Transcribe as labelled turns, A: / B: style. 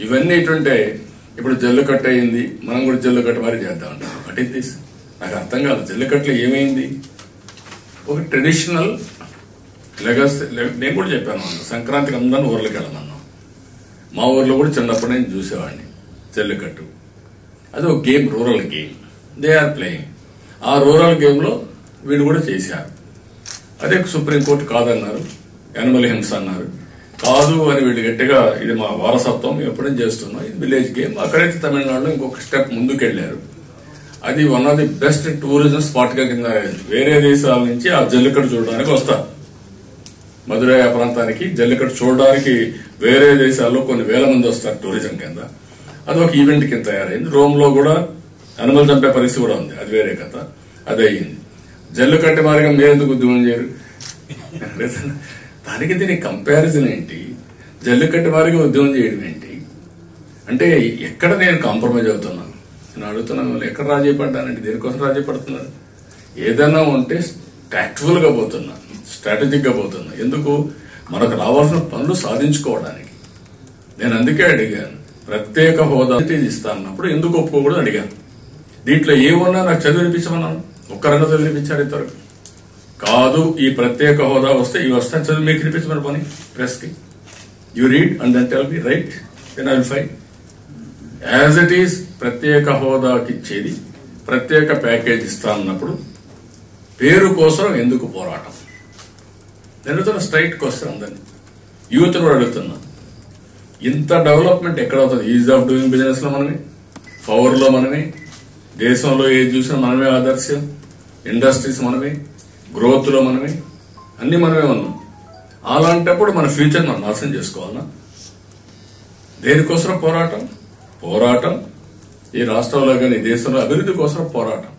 A: ఇవన్నీ ఇటుంటే ఇప్పుడు జల్లికట్టు అయింది, మనం కూడా జల్లికట్టు వారి చేద్దాం అంటాం. What is this? నాకు అర్థం కాదు. జల్లికట్టులో ఏమైంది? ఒక ట్రెడిషనల్ లెగసీ. నేను కూడా చెప్పాను, సంక్రాంతికి అందరిని ఊర్లోకి వెళ్ళమన్నాం. మా ఊర్లో కూడా చిన్నప్పుడు నేను చూసేవాడిని జల్లికట్టు. అది ఒక game, rural game. They are playing. ఆ రూరల్ గేమ్ లో వీళ్ళు కూడా చేశారు. అదే సుప్రీంకోర్టు కాదన్నారు, యానిమల్ హింస అన్నారు. కాదు అని వీళ్ళు గట్టిగా ఇది మా వారసత్వం, మేము ఎప్పుడైనా చేస్తున్నాం, ఇది విలేజ్ గేమ్. అక్కడైతే తమిళనాడులో ఇంకొక స్టెప్ ముందుకెళ్లారు. అది one of the best tourism spot గా కింద వేరే దేశాల నుంచి ఆ జల్లికట్టు చూడడానికి వస్తారు. మధురై ఆ ప్రాంతానికి జల్లికట్టు చూడడానికి వేరే దేశాల్లో కొన్ని వేల మంది వస్తారు టూరిజం కింద. అది ఒక ఈవెంట్ కింద తయారైంది. రోమ్ లో కూడా అనిమల్ చంపే పరిస్థితి కూడా ఉంది, అది వేరే కథ. అది అయ్యింది. జల్లికట్టు మారిగా మీరెందుకు ఉద్యమం చేయరు? దానికి దీనికి కంపారిజన్ ఏంటి? జల్లికట్టు వారికి ఉద్యమం చేయడం ఏంటి? అంటే ఎక్కడ నేను కాంప్రమైజ్ అవుతున్నాను? నేను అడుగుతున్నాను, ఎక్కడ రాజీ పడ్డానండి? దేనికోసం రాజీ పడుతున్నారు? ఏదైనా ఉంటే టాక్టికల్ గా పోతున్నా, స్ట్రాటజిక్ గా పోతున్నా. ఎందుకు? మనకు రావాల్సిన పనులు సాధించుకోవడానికి. నేను అందుకే అడిగాను, ప్రత్యేక హోదా ఇస్తా అన్నప్పుడు ఎందుకు ఒప్పుకోకూడదు అడిగాను. దీంట్లో ఏమన్నా నాకు చదివినిపించమన్నాను, ఒక్కరన్నా చదివినిపించారు ఇద్దరు. కాదు ఈ ప్రత్యేక హోదా వస్తే ఇవి వస్తాయి, చదివి మీకు వినిపించమని పని ప్రెస్ కి. You read and then tell me, right, then I will fight. As it is ప్రత్యేక హోదాకి ఇచ్చేది, ప్రత్యేక ప్యాకేజ్ ఇస్తా అన్నప్పుడు పేరు కోసం ఎందుకు పోరాటం? నేను స్ట్రైట్ క్వశ్చన్ అందరినీ, యూత్ కూడా అడుగుతున్నా. ఇంత డెవలప్మెంట్ ఎక్కడ అవుతుంది? ఈజ్ ఆఫ్ డూయింగ్ బిజినెస్ లో మనమే, పవర్ లో మనమే, దేశంలో ఏది చూసినా మనమే ఆదర్శం, ఇండస్ట్రీస్ మనమే, గ్రోత్ లో మనమే, అన్ని మనమే ఉన్నాం. అలాంటప్పుడు మన ఫ్యూచర్ మనం నాశనం చేసుకోవాలన్నా? దేనికోసం పోరాటం? పోరాటం ఈ రాష్ట్రంలో కానీ దేశంలో అభివృద్ధి కోసం పోరాటం.